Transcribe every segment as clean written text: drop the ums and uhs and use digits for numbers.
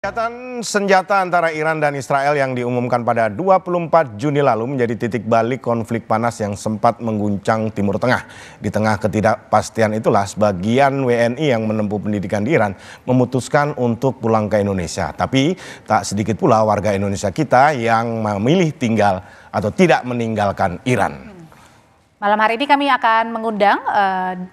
Gencatan senjata antara Iran dan Israel yang diumumkan pada 24 Juni lalu menjadi titik balik konflik panas yang sempat mengguncang Timur Tengah. Di tengah ketidakpastian itulah sebagian WNI yang menempuh pendidikan di Iran memutuskan untuk pulang ke Indonesia. Tapi tak sedikit pula warga Indonesia kita yang memilih tinggal atau tidak meninggalkan Iran. Malam hari ini kami akan mengundang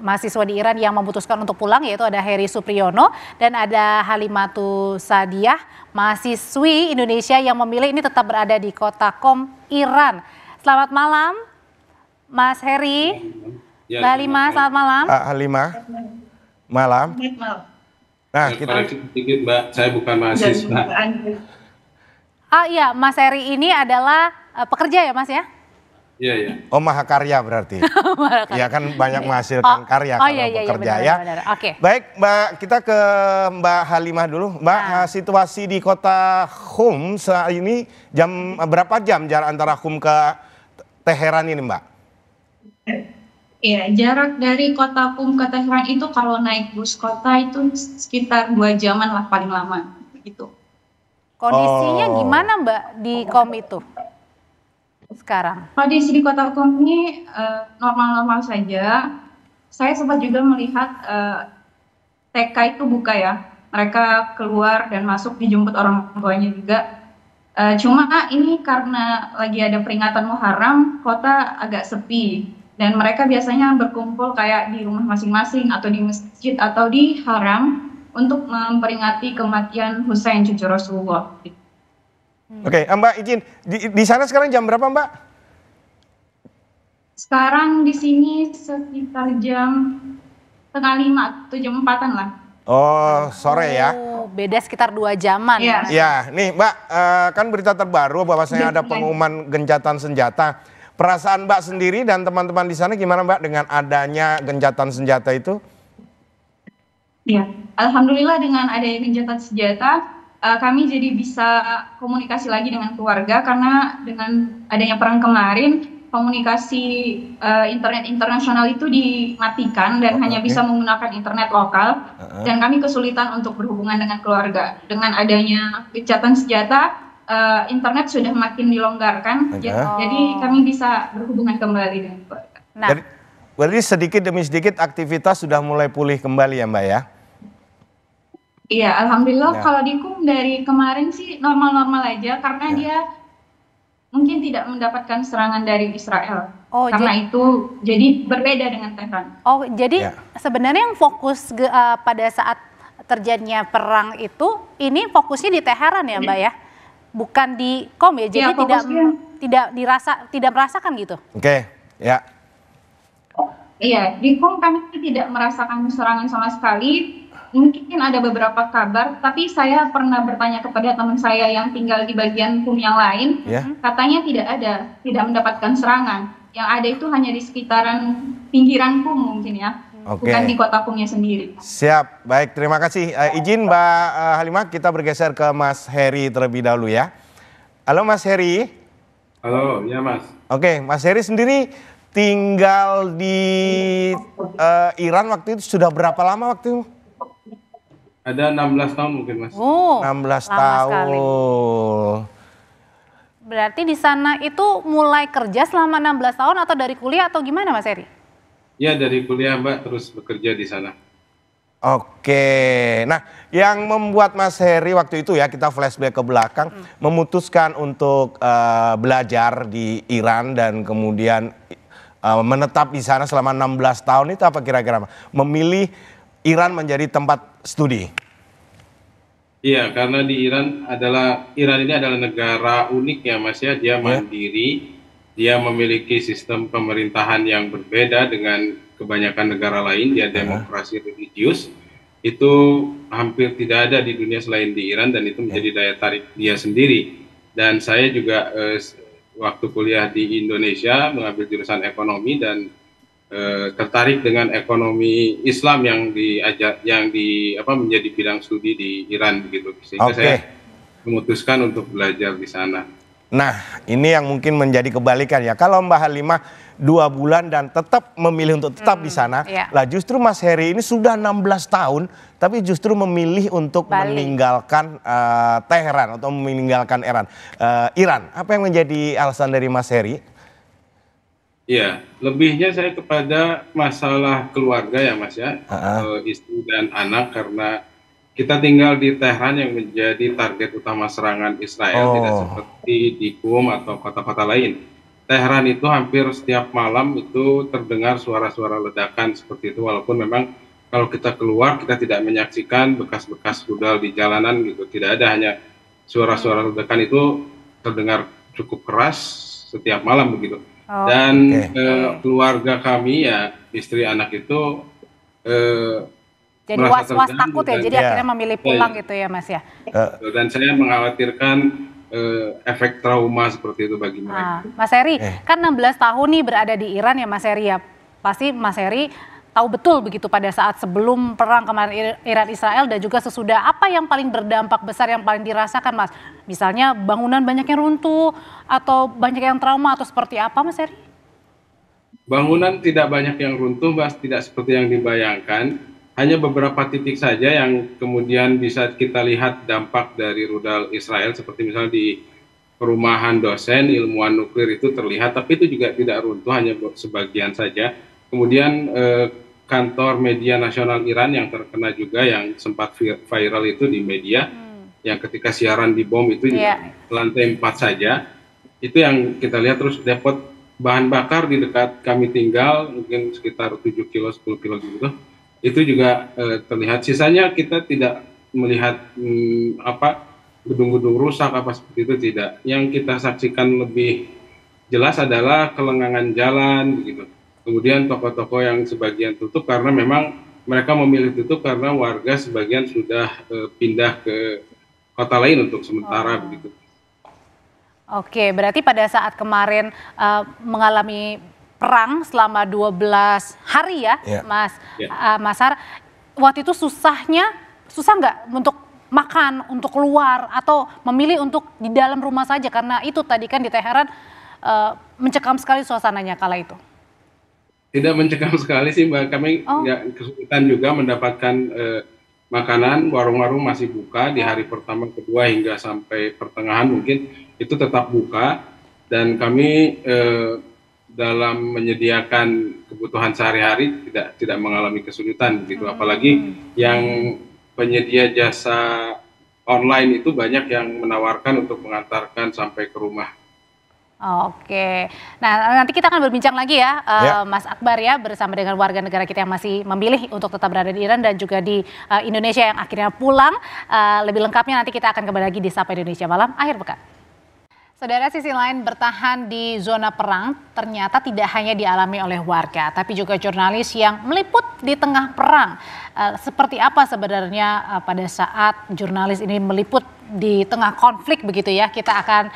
mahasiswa di Iran yang memutuskan untuk pulang, yaitu ada Heri Supriyono dan ada Halimatu Sadiah, mahasiswi Indonesia yang memilih ini tetap berada di kota Qom, Iran. Selamat malam, Mas Heri. Ya, Mbak Halimah, selamat malam. Halimah, malam. Nah, kita sedikit Mbak, saya bukan mahasiswa. Iya, Mas Heri ini adalah pekerja ya Mas ya? Iya, iya. Oh, mahakarya berarti. Iya kan banyak menghasilkan karya kalau bekerja ya. Benar. Oke. Baik Mbak, kita ke Mbak Halimah dulu. Mbak, situasi di kota Qom saat ini berapa jam jarak antara Qom ke Teheran ini Mbak? Iya, jarak dari kota Qom ke Teheran itu kalau naik bus kota itu sekitar 2 jaman lah paling lama gitu. Kondisinya gimana Mbak di Qom itu sekarang? Kondisi di kota Qom ini normal-normal saja. Saya sempat juga melihat TK itu buka ya. Mereka keluar dan masuk dijemput orang tuanya juga. Cuma ini karena lagi ada peringatan Muharram, kota agak sepi. Dan mereka biasanya berkumpul kayak di rumah masing-masing atau di masjid atau di haram untuk memperingati kematian Husain cucu Rasulullah. Oke, Mbak izin, di sana sekarang jam berapa Mbak? Sekarang di sini sekitar jam 4:30 atau jam 4-an lah. Oh, sore ya? Beda sekitar 2 jaman. Iya. Ya, nih Mbak, kan berita terbaru bahwasanya ada pengumuman gencatan senjata. Perasaan Mbak sendiri dan teman-teman di sana gimana Mbak dengan adanya gencatan senjata itu? Ya, alhamdulillah dengan adanya gencatan senjata, kami jadi bisa komunikasi lagi dengan keluarga karena dengan adanya perang kemarin komunikasi internet internasional itu dimatikan dan hanya bisa menggunakan internet lokal dan kami kesulitan untuk berhubungan dengan keluarga. Dengan adanya gencatan senjata, internet sudah makin dilonggarkan, jadi kami bisa berhubungan kembali dengan keluarga. Nah, berarti sedikit demi sedikit aktivitas sudah mulai pulih kembali ya Mbak ya? Iya, alhamdulillah kalau di Qom dari kemarin sih normal-normal aja karena dia mungkin tidak mendapatkan serangan dari Israel. Karena itu jadi berbeda dengan Tehran. Oh, jadi sebenarnya yang fokus pada saat terjadinya perang itu ini fokusnya di Teheran ya Mbak ya? Bukan di Qom ya. Jadi tidak merasakan gitu. Oke, ya. Iya, di Qom kami tidak merasakan serangan sama sekali. Mungkin ada beberapa kabar, tapi saya pernah bertanya kepada teman saya yang tinggal di bagian Qom yang lain, katanya tidak mendapatkan serangan. Yang ada itu hanya di sekitaran pinggiran Qom mungkin ya, bukan di kota Qomnya sendiri. Siap, baik terima kasih. Izin Mbak Halimah, kita bergeser ke Mas Heri terlebih dahulu ya. Halo Mas Heri. Halo, ya Mas. Oke, Mas Heri sendiri tinggal di Iran waktu itu sudah berapa lama waktu itu? Ada 16 tahun mungkin Mas. 16 tahun. Berarti di sana itu mulai kerja selama 16 tahun atau dari kuliah atau gimana Mas Heri? Ya dari kuliah Mbak, terus bekerja di sana. Oke, nah yang membuat Mas Heri waktu itu ya, kita flashback ke belakang, memutuskan untuk belajar di Iran dan kemudian menetap di sana selama 16 tahun itu apa kira-kira? Memilih Iran menjadi tempat studi. Iya, karena di Iran ini adalah negara unik ya Mas ya, dia mandiri, dia memiliki sistem pemerintahan yang berbeda dengan kebanyakan negara lain, dia demokrasi religius, itu hampir tidak ada di dunia selain di Iran dan itu menjadi daya tarik dia sendiri. Dan saya juga waktu kuliah di Indonesia mengambil jurusan ekonomi dan tertarik dengan ekonomi Islam yang menjadi bidang studi di Iran begitu, sehingga saya memutuskan untuk belajar di sana. Nah, ini yang mungkin menjadi kebalikan ya. Kalau Mbak Halimah 2 bulan dan tetap memilih untuk tetap di sana, lah justru Mas Heri ini sudah 16 tahun, tapi justru memilih untuk meninggalkan Teheran atau meninggalkan Iran. Apa yang menjadi alasan dari Mas Heri? Iya, lebihnya saya kepada masalah keluarga ya Mas ya, istri dan anak, karena kita tinggal di Tehran yang menjadi target utama serangan Israel, tidak seperti di Qom atau kota-kota lain. Tehran itu hampir setiap malam itu terdengar suara-suara ledakan seperti itu, walaupun memang kalau kita keluar kita tidak menyaksikan bekas-bekas rudal di jalanan gitu, tidak ada, hanya suara-suara ledakan itu terdengar cukup keras setiap malam begitu. Dan keluarga kami ya, istri anak itu jadi was-was takut ya, jadi akhirnya memilih pulang gitu ya Mas ya. Dan saya mengkhawatirkan efek trauma seperti itu bagi mereka. Mas Heri, kan 16 tahun nih berada di Iran ya Mas Heri ya. Pasti Mas Heri tahu betul begitu pada saat sebelum perang kemarin Iran-Israel dan juga sesudah, apa yang paling berdampak besar yang paling dirasakan Mas? Misalnya bangunan banyak yang runtuh atau banyak yang trauma atau seperti apa Mas Heri? Bangunan tidak banyak yang runtuh Mas, tidak seperti yang dibayangkan. Hanya beberapa titik saja yang kemudian bisa kita lihat dampak dari rudal Israel, seperti misalnya di perumahan dosen ilmuwan nuklir itu terlihat, tapi itu juga tidak runtuh, hanya sebagian saja. Kemudian kantor media nasional Iran yang terkena juga, yang sempat viral itu di media, yang ketika siaran dibom itu juga lantai 4 saja. Itu yang kita lihat. Terus depot bahan bakar di dekat kami tinggal, mungkin sekitar 7 kilo, 10 kilo gitu. Itu juga terlihat. Sisanya kita tidak melihat gedung-gedung rusak apa seperti itu, tidak. Yang kita saksikan lebih jelas adalah kelengangan jalan begitu. Kemudian toko-toko yang sebagian tutup karena memang mereka memilih tutup karena warga sebagian sudah pindah ke kota lain untuk sementara begitu. Oke, berarti pada saat kemarin mengalami perang selama 12 hari ya, Mas Har, waktu itu susah nggak untuk makan, untuk keluar, atau memilih untuk di dalam rumah saja, karena itu tadi kan di Teheran mencekam sekali suasananya kala itu? Tidak mencekam sekali sih Mbak, kami nggak kesulitan juga mendapatkan makanan, warung-warung masih buka di hari pertama, kedua hingga sampai pertengahan mungkin itu tetap buka, dan kami dalam menyediakan kebutuhan sehari-hari tidak mengalami kesulitan gitu. Apalagi yang penyedia jasa online itu banyak yang menawarkan untuk mengantarkan sampai ke rumah. Oke, nah nanti kita akan berbincang lagi ya, Mas Akbar ya, bersama dengan warga negara kita yang masih memilih untuk tetap berada di Iran dan juga di Indonesia yang akhirnya pulang. Lebih lengkapnya nanti kita akan kembali lagi di Sapa Indonesia Malam akhir pekan. Saudara, sisi lain bertahan di zona perang ternyata tidak hanya dialami oleh warga, tapi juga jurnalis yang meliput di tengah perang. Seperti apa sebenarnya pada saat jurnalis ini meliput di tengah konflik begitu ya? Kita akan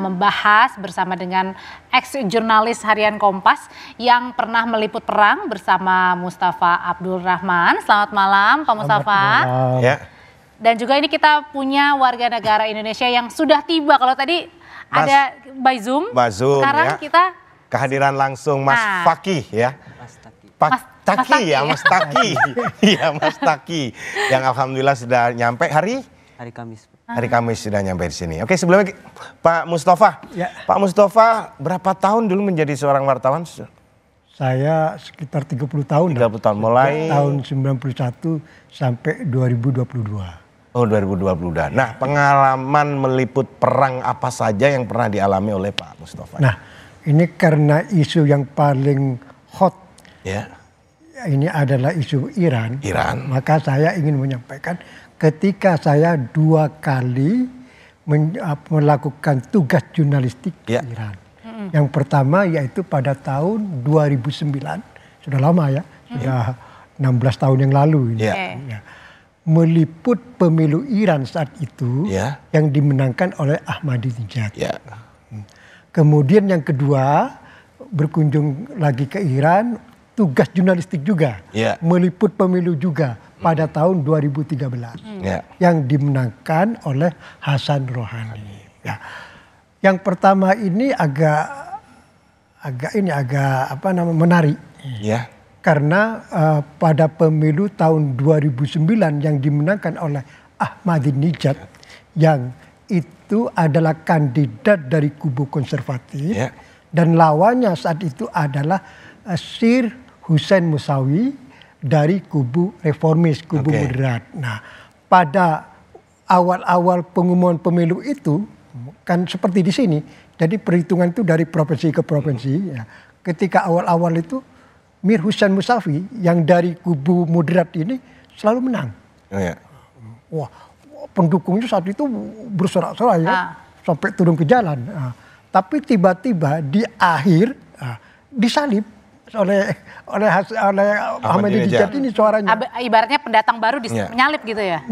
membahas bersama dengan ex-jurnalis harian Kompas yang pernah meliput perang bersama Mustafa Abdul Rahman. Selamat malam Pak Mustafa. Dan juga ini kita punya warga negara Indonesia yang sudah tiba. Kalau tadi ada by Zoom, sekarang kita kehadiran langsung Mas Fakih ya. Mas Taki. Iya Mas Taki yang alhamdulillah sudah nyampe hari Kamis. Hari Kamis sudah nyampe di sini. Oke, sebelumnya Pak Mustafa. Pak Mustafa berapa tahun dulu menjadi seorang wartawan? Saya sekitar 30 tahun. 30 tahun mulai tahun 91 sampai 2022. Oh, 2022. Nah, pengalaman meliput perang apa saja yang pernah dialami oleh Pak Mustafa? Nah, ini karena isu yang paling hot. Ini adalah isu Iran. Maka saya ingin menyampaikan ketika saya 2 kali melakukan tugas jurnalistik di Iran. Yang pertama yaitu pada tahun 2009. Sudah lama ya, sudah 16 tahun yang lalu ini. Meliput pemilu Iran saat itu yang dimenangkan oleh Ahmadinejad. Kemudian yang kedua berkunjung lagi ke Iran, tugas jurnalistik juga, meliput pemilu juga pada tahun 2013 yang dimenangkan oleh Hasan Rouhani. Yang pertama ini agak menarik. Ya. Karena pada pemilu tahun 2009 yang dimenangkan oleh Ahmadinejad yang itu adalah kandidat dari kubu konservatif dan lawannya saat itu adalah Sir Hussein Musawi dari kubu reformis, kubu moderat. Nah, pada awal-awal pengumuman pemilu itu kan seperti di sini. Jadi perhitungan itu dari provinsi ke provinsi. Ya. Ketika awal-awal itu Mir Hussein Musawi yang dari kubu moderat ini selalu menang. Wah, pendukungnya saat itu bersorak-sorai ya, sampai turun ke jalan. Tapi tiba-tiba di akhir disalib oleh Ahmadinejad ini suaranya. Ibaratnya pendatang baru menyalip gitu ya?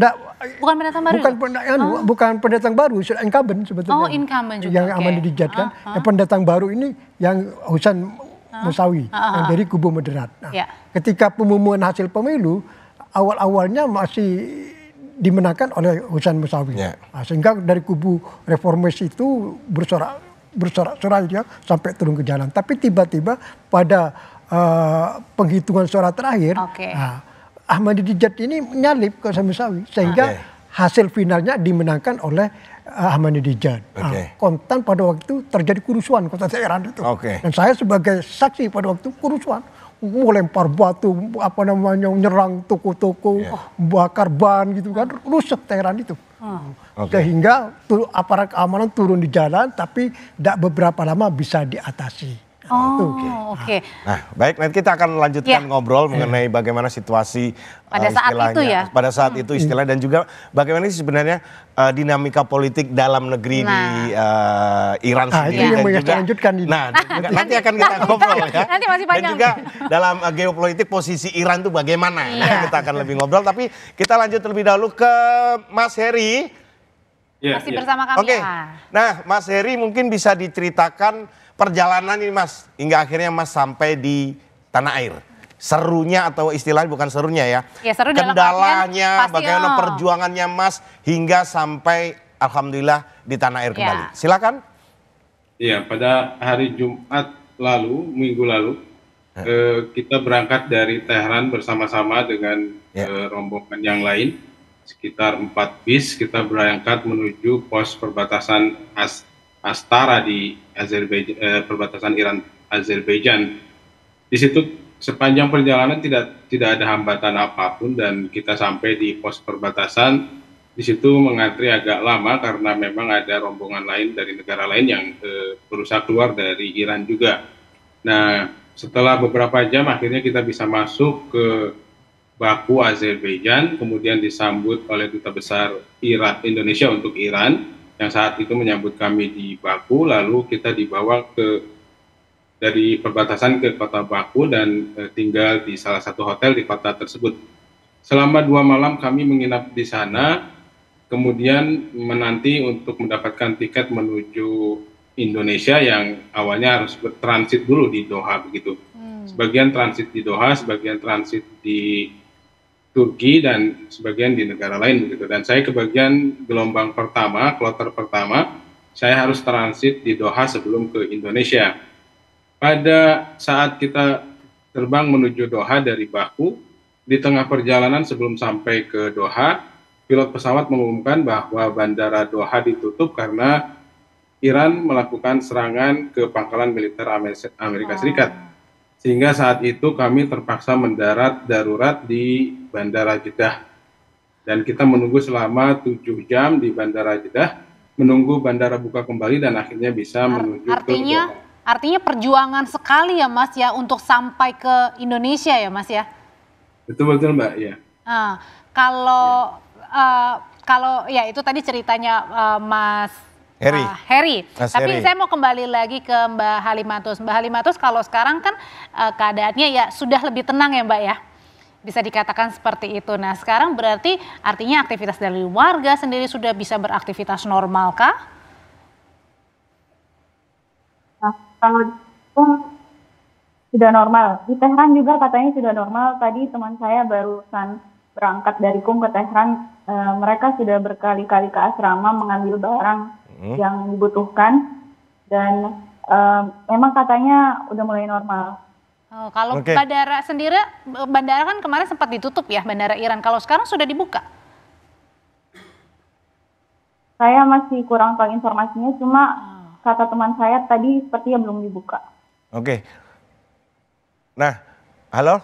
Bukan pendatang baru? Bukan pendatang baru, incumbent sebetulnya. Oh, incumbent juga. Yang Ahmadinejad kan. Yang pendatang baru ini yang Hussein Musawi yang dari kubu moderat. Nah, ketika pengumuman hasil pemilu awal-awalnya masih dimenangkan oleh Hussein Musawi. Nah, sehingga dari kubu reformis itu bersorak-sorai dia sampai turun ke jalan. Tapi tiba-tiba pada penghitungan suara terakhir, Ahmadinejad ini menyalip ke Hussein Musawi sehingga hasil finalnya dimenangkan oleh Ahmadinejad. Kontan pada waktu itu terjadi kerusuhan kota Teheran itu. Dan saya sebagai saksi pada waktu kerusuhan, melempar batu, nyerang toko-toko, bakar ban gitu kan, rusak Teheran itu. Sehingga aparat keamanan turun di jalan, tapi tidak beberapa lama bisa diatasi. Nah, baik, nanti kita akan lanjutkan ngobrol mengenai bagaimana situasi pada saat itu ya. Pada saat itu istilah dan juga bagaimana sih sebenarnya dinamika politik dalam negeri di Iran sendiri dan juga. Nah, nanti akan kita ngobrol ya. Nanti masih panjang. Dan juga dalam geopolitik posisi Iran itu bagaimana. Nah, kita akan lebih ngobrol, tapi kita lanjut terlebih dahulu ke Mas Heri. Masih bersama kami. Nah, Mas Heri mungkin bisa diceritakan perjalanan ini Mas, hingga akhirnya Mas sampai di tanah air. Serunya atau istilahnya bukan serunya ya. Seru kendalanya, bagaimana perjuangannya Mas hingga sampai alhamdulillah di tanah air kembali. Silakan. Iya, pada hari Jumat lalu, minggu lalu, kita berangkat dari Teheran bersama-sama dengan rombongan yang lain. Sekitar 4 bis kita berangkat menuju pos perbatasan Astara di perbatasan Iran Azerbaijan. Di situ sepanjang perjalanan tidak ada hambatan apapun dan kita sampai di pos perbatasan. Di situ mengantri agak lama karena memang ada rombongan lain dari negara lain yang berusaha keluar dari Iran juga. Nah, setelah beberapa jam akhirnya kita bisa masuk ke Baku, Azerbaijan, kemudian disambut oleh Duta Besar Indonesia untuk Iran yang saat itu menyambut kami di Baku, lalu kita dibawa dari perbatasan ke kota Baku dan tinggal di salah satu hotel di kota tersebut. Selama 2 malam kami menginap di sana, kemudian menanti untuk mendapatkan tiket menuju Indonesia yang awalnya harus bertransit dulu di Doha begitu. Sebagian transit di Doha, sebagian transit di Turki dan sebagian di negara lain begitu. Dan saya kebagian gelombang pertama, kloter pertama, saya harus transit di Doha sebelum ke Indonesia. Pada saat kita terbang menuju Doha dari Baku, di tengah perjalanan sebelum sampai ke Doha, pilot pesawat mengumumkan bahwa bandara Doha ditutup karena Iran melakukan serangan ke pangkalan militer Amerika Serikat. Sehingga saat itu kami terpaksa mendarat darurat di Bandara Jeddah. Dan kita menunggu selama 7 jam di Bandara Jeddah, menunggu bandara buka kembali dan akhirnya bisa menuju ke Doha. Artinya perjuangan sekali ya Mas ya untuk sampai ke Indonesia ya Mas ya? Betul Mbak, ya. Kalau ya itu tadi ceritanya Mas Heri. Tapi saya mau kembali lagi ke Mbak Halimatus. Mbak Halimatus, kalau sekarang kan keadaannya ya sudah lebih tenang ya Mbak ya. Bisa dikatakan seperti itu. Nah sekarang berarti artinya aktivitas dari warga sendiri sudah bisa beraktivitas normal kah? Nah, kalau itu sudah normal. Di Teheran juga katanya sudah normal. Tadi teman saya barusan berangkat dari KUM ke Teheran. Mereka sudah berkali-kali ke asrama mengambil barang yang dibutuhkan dan memang katanya udah mulai normal. Oh, kalau bandara sendiri, bandara kan kemarin sempat ditutup ya, bandara Iran. Kalau sekarang sudah dibuka? Saya masih kurang tahu informasinya, cuma kata teman saya tadi sepertinya belum dibuka. Oke. Nah, halo?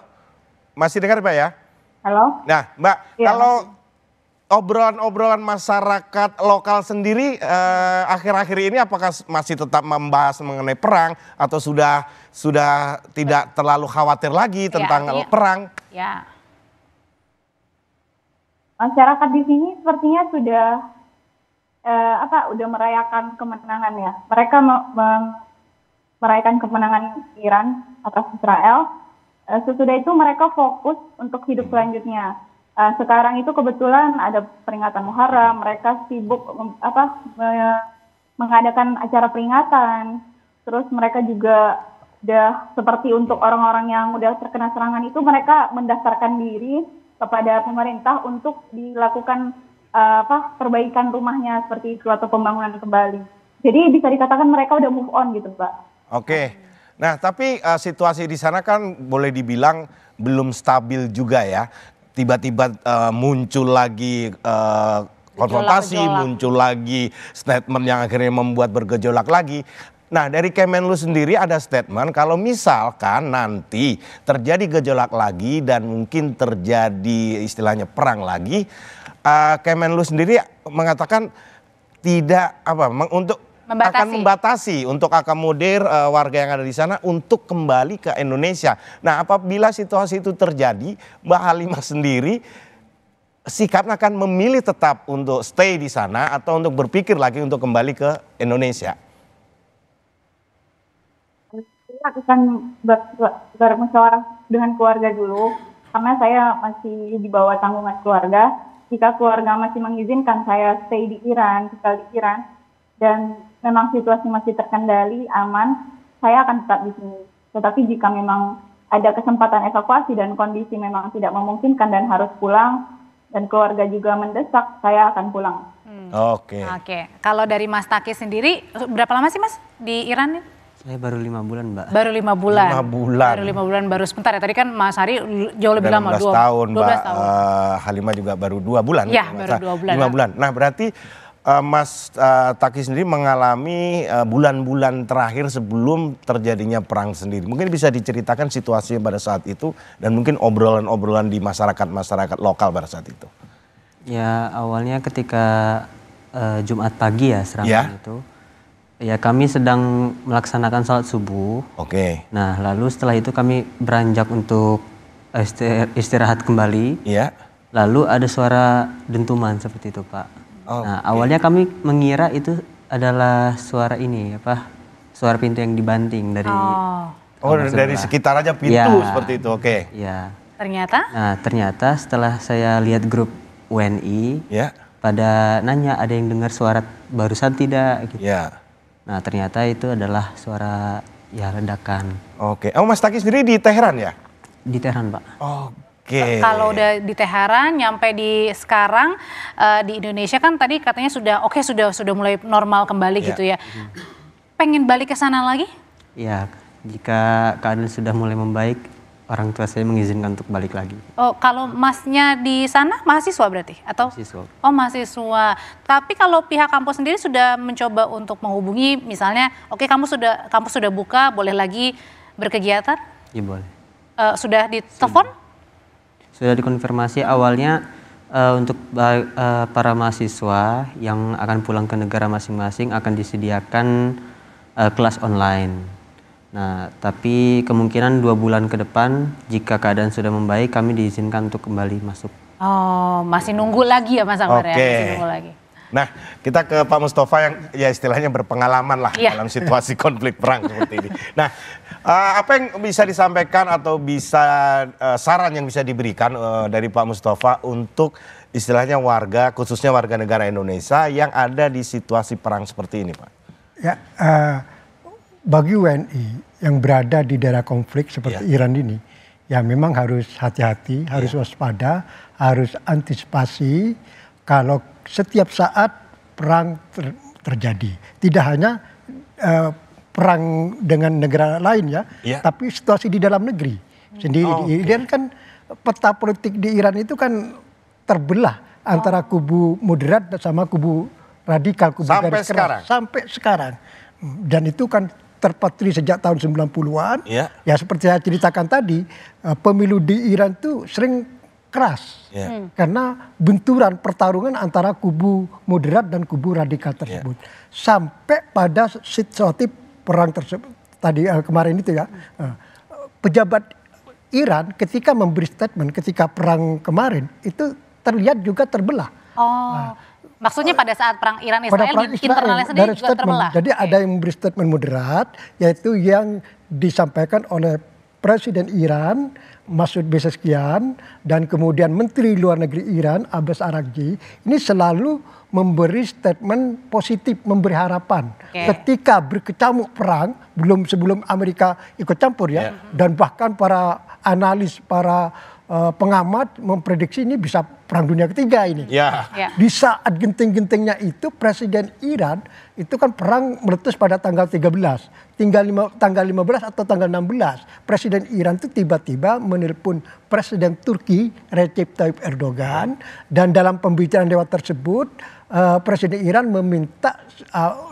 Masih dengar Mbak ya? Halo? Nah Mbak, ya, kalau obrolan-obrolan masyarakat lokal sendiri akhir-akhir ini apakah masih tetap membahas mengenai perang atau sudah tidak terlalu khawatir lagi tentang perang? Ya. Masyarakat di sini sepertinya sudah udah merayakan kemenangan ya. Mereka merayakan kemenangan Iran atas Israel. Sesudah itu mereka fokus untuk hidup selanjutnya. Sekarang itu kebetulan ada peringatan Muharram, mereka sibuk mengadakan acara peringatan. Terus mereka juga udah seperti untuk orang-orang yang udah terkena serangan itu, mereka mendaftarkan diri kepada pemerintah untuk dilakukan perbaikan rumahnya seperti itu atau pembangunan kembali. Jadi bisa dikatakan mereka udah move on gitu, Pak. Oke. Nah, tapi situasi di sana kan boleh dibilang belum stabil juga ya. Tiba-tiba muncul lagi konfrontasi, muncul lagi statement yang akhirnya membuat bergejolak lagi. Nah, dari Kemenlu sendiri ada statement kalau misalkan nanti terjadi gejolak lagi dan mungkin terjadi istilahnya perang lagi, Kemenlu sendiri mengatakan tidak untuk akan membatasi untuk akomodir warga yang ada di sana untuk kembali ke Indonesia. Nah, apabila situasi itu terjadi, Mbak Halimah sendiri sikapnya akan memilih tetap untuk stay di sana atau untuk berpikir lagi untuk kembali ke Indonesia? Saya akan bermusyawarah dengan keluarga dulu, karena saya masih di bawah tanggungan keluarga. Jika keluarga masih mengizinkan saya stay di Iran, tinggal di Iran, dan memang situasi masih terkendali, aman, saya akan tetap di sini. Tetapi jika memang ada kesempatan evakuasi dan kondisi memang tidak memungkinkan dan harus pulang, dan keluarga juga mendesak, saya akan pulang. Oke. Kalau dari Mas Taki sendiri, berapa lama sih Mas di Iran? Saya baru 5 bulan, Mbak. Baru 5 bulan. 5 bulan. Baru 5 bulan, baru sebentar ya. Tadi kan Mas Hari jauh lebih lama. 12 tahun, 12 Mbak. tahun. Halimah juga baru 2 bulan. Ya, baru 2 bulan. 5 bulan. Nah, berarti Mas Taki sendiri mengalami bulan-bulan terakhir sebelum terjadinya perang sendiri. Mungkin bisa diceritakan situasinya pada saat itu dan mungkin obrolan-obrolan di masyarakat lokal pada saat itu. Ya, awalnya ketika Jumat pagi ya serangan itu. Ya, kami sedang melaksanakan salat subuh. Oke. Nah, lalu setelah itu kami beranjak untuk istirahat kembali. Iya. Lalu ada suara dentuman seperti itu, Pak. Nah, awalnya kami mengira itu adalah suara ini, suara pintu yang dibanting dari. Dari sekitar aja pintu seperti itu, oke. Ya. Ternyata? Nah, ternyata setelah saya lihat grup WNI, pada nanya ada yang dengar suara barusan tidak? Gitu. Ya. Nah, ternyata itu adalah suara ledakan. Oke. Mas Taki sendiri di Teheran ya? Di Teheran, Pak. Oke. Kalau udah di Teheran, nyampe di sekarang di Indonesia kan tadi katanya sudah mulai normal kembali gitu ya. Pengen balik ke sana lagi? Ya, jika keadaan sudah mulai membaik, orang tua saya mengizinkan untuk balik lagi. Oh, kalau Masnya di sana mahasiswa berarti atau? Mahasiswa. Oh, mahasiswa. Tapi kalau pihak kampus sendiri sudah mencoba untuk menghubungi, misalnya, kampus sudah buka, boleh lagi berkegiatan? Iya, boleh. Sudah ditelepon? Sudah dikonfirmasi awalnya untuk para mahasiswa yang akan pulang ke negara masing-masing akan disediakan kelas online. Nah, tapi kemungkinan 2 bulan ke depan jika keadaan sudah membaik kami diizinkan untuk kembali masuk. Oh, masih nunggu lagi ya Mas Akbar ya? Masih nunggu lagi. Nah, kita ke Pak Mustafa yang ya istilahnya berpengalaman lah dalam situasi konflik perang seperti ini. Nah, apa yang bisa disampaikan atau bisa saran yang bisa diberikan dari Pak Mustafa untuk istilahnya warga, khususnya warga negara Indonesia yang ada di situasi perang seperti ini, Pak? Ya, bagi WNI yang berada di daerah konflik seperti Iran ini, ya memang harus hati-hati, harus waspada, harus antisipasi. Kalau setiap saat perang terjadi. Tidak hanya perang dengan negara lain ya, tapi situasi di dalam negeri sendiri. Di Iran kan peta politik di Iran itu kan terbelah antara kubu moderat sama kubu radikal, kubu garis keras sampai sekarang. Dan itu kan terpatri sejak tahun 90-an. Ya seperti saya ceritakan tadi, pemilu di Iran itu sering keras. Karena benturan pertarungan antara kubu moderat dan kubu radikal tersebut. Sampai pada situasi perang tersebut tadi kemarin itu ya. Pejabat Iran ketika memberi statement ketika perang kemarin itu terlihat juga terbelah. Maksudnya pada saat perang Iran-Israel di internalnya sendiri juga terbelah. Jadi ada yang memberi statement moderat, yaitu yang disampaikan oleh Presiden Iran Masoud Pezeshkian dan kemudian Menteri Luar Negeri Iran Abbas Araghchi ini selalu memberi statement positif, memberi harapan. Ketika berkecamuk perang, sebelum Amerika ikut campur ya, dan bahkan para analis, para pengamat memprediksi ini bisa perang dunia ketiga ini. Di saat genting-gentingnya itu Presiden Iran itu kan perang meletus pada tanggal 13. Tanggal 15 atau tanggal 16. Presiden Iran itu tiba-tiba menelpon Presiden Turki Recep Tayyip Erdogan. Dan dalam pembicaraan dewan tersebut Presiden Iran meminta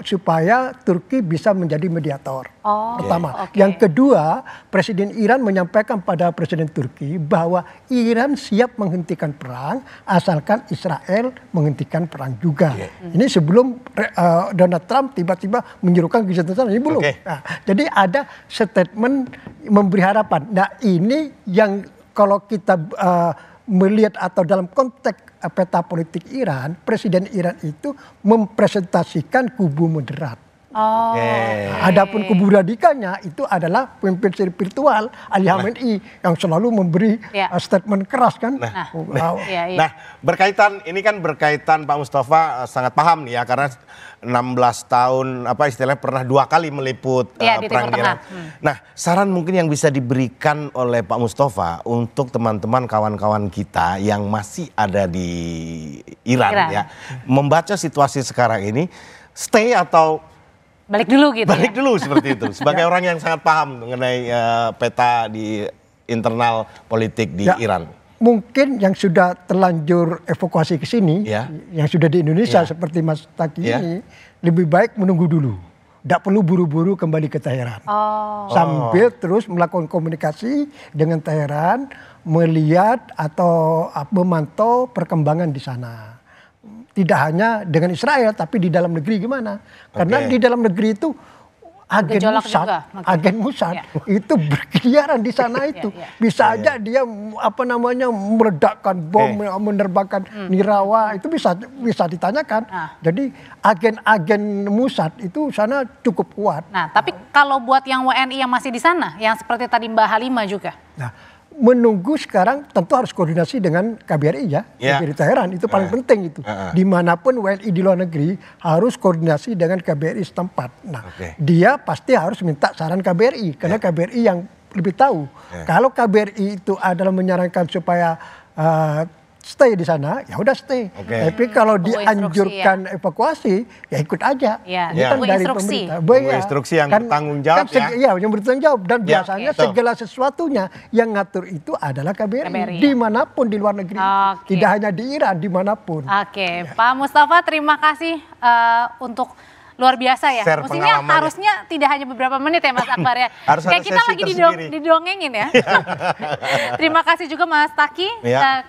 supaya Turki bisa menjadi mediator. Pertama. Yang kedua, Presiden Iran menyampaikan pada Presiden Turki bahwa Iran siap menghentikan perang asalkan Israel menghentikan perang juga. Ini sebelum Donald Trump tiba-tiba menyerukan kesenjahteraan, ini belum. Nah, jadi ada statement memberi harapan. Nah ini yang kalau kita melihat atau dalam konteks peta politik Iran, Presiden Iran itu mempresentasikan kubu moderat. Adapun kubu radikalnya itu adalah pemimpin spiritual Ali Khamenei yang selalu memberi statement keras kan. Nah, berkaitan Pak Mustafa sangat paham nih ya, karena 16 tahun istilahnya pernah 2 kali meliput perang Iran. Nah, saran mungkin yang bisa diberikan oleh Pak Mustafa untuk teman-teman kawan-kawan kita yang masih ada di Iran ya, membaca situasi sekarang ini, stay atau balik dulu gitu. Balik dulu seperti itu. Sebagai orang yang sangat paham mengenai peta di internal politik di Iran. Mungkin yang sudah terlanjur evakuasi ke sini, yang sudah di Indonesia seperti Mas Taki ini, lebih baik menunggu dulu. Tidak perlu buru-buru kembali ke Teheran. Sambil terus melakukan komunikasi dengan Teheran, melihat atau memantau perkembangan di sana. Tidak hanya dengan Israel, tapi di dalam negeri gimana? Karena di dalam negeri itu agen Mossad itu berkeliaran di sana itu. Bisa aja dia meledakkan bom, menerbangkan nirawa, itu bisa ditanyakan. Jadi agen-agen Mossad itu sana cukup kuat. Nah, tapi kalau buat yang WNI yang masih di sana, yang seperti tadi Mbak Halimah juga. Nah, menunggu sekarang tentu harus koordinasi dengan KBRI ya, KBRI Teheran itu paling penting itu. Dimanapun WNI di luar negeri harus koordinasi dengan KBRI setempat. Nah, dia pasti harus minta saran KBRI karena KBRI yang lebih tahu. Kalau KBRI itu adalah menyarankan supaya stay di sana, ya udah stay. Tapi kalau dianjurkan evakuasi, ya ikut aja. Ini kan dari pemerintah. Instruksi yang bertanggung jawab yang bertanggung jawab. Dan biasanya segala sesuatunya yang ngatur itu adalah KBRI. Dimanapun di luar negeri. Tidak hanya di Iran, dimanapun. Pak Mustafa, terima kasih untuk luar biasa ya. Maksudnya harusnya tidak hanya beberapa menit ya Mas Akbar ya. Kayak kita lagi didongengin ya. Terima kasih juga Mas Taki.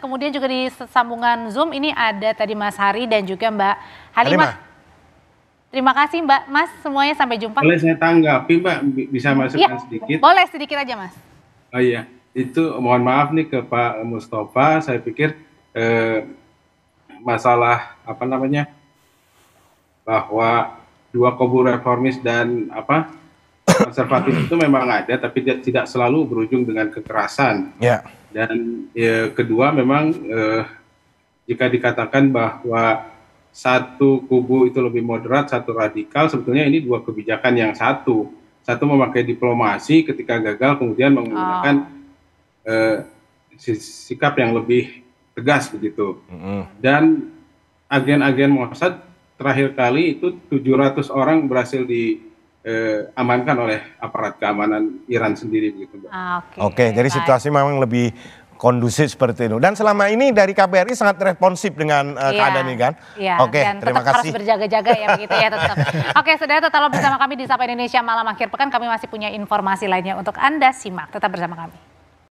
Kemudian juga di sambungan Zoom ini ada tadi Mas Hari dan juga Mbak Halimah. Terima kasih Mbak, Mas semuanya, sampai jumpa. Boleh saya tanggapi Mbak, bisa masukkan sedikit? Boleh sedikit aja Mas. Oh iya, itu mohon maaf nih ke Pak Mustafa, saya pikir masalah bahwa dua kubu reformis dan konservatif itu memang ada, tapi tidak selalu berujung dengan kekerasan. Dan kedua memang jika dikatakan bahwa satu kubu itu lebih moderat, satu radikal, sebetulnya ini dua kebijakan yang satu. Satu memakai diplomasi, ketika gagal kemudian menggunakan sikap yang lebih tegas begitu. Dan agen-agen Mossad terakhir kali itu 700 orang berhasil diamankan oleh aparat keamanan Iran sendiri begitu, Mbak. Oke, jadi situasi memang lebih kondusif seperti itu. Dan selama ini dari KBRI sangat responsif dengan keadaan ini kan. Iya, Oke, dan terima tetap kasih. harus berjaga-jaga ya begitu ya tetap. Oke, saudara tetaplah bersama kami di Sapa Indonesia Malam Akhir Pekan. Kami masih punya informasi lainnya untuk Anda simak. Tetap bersama kami.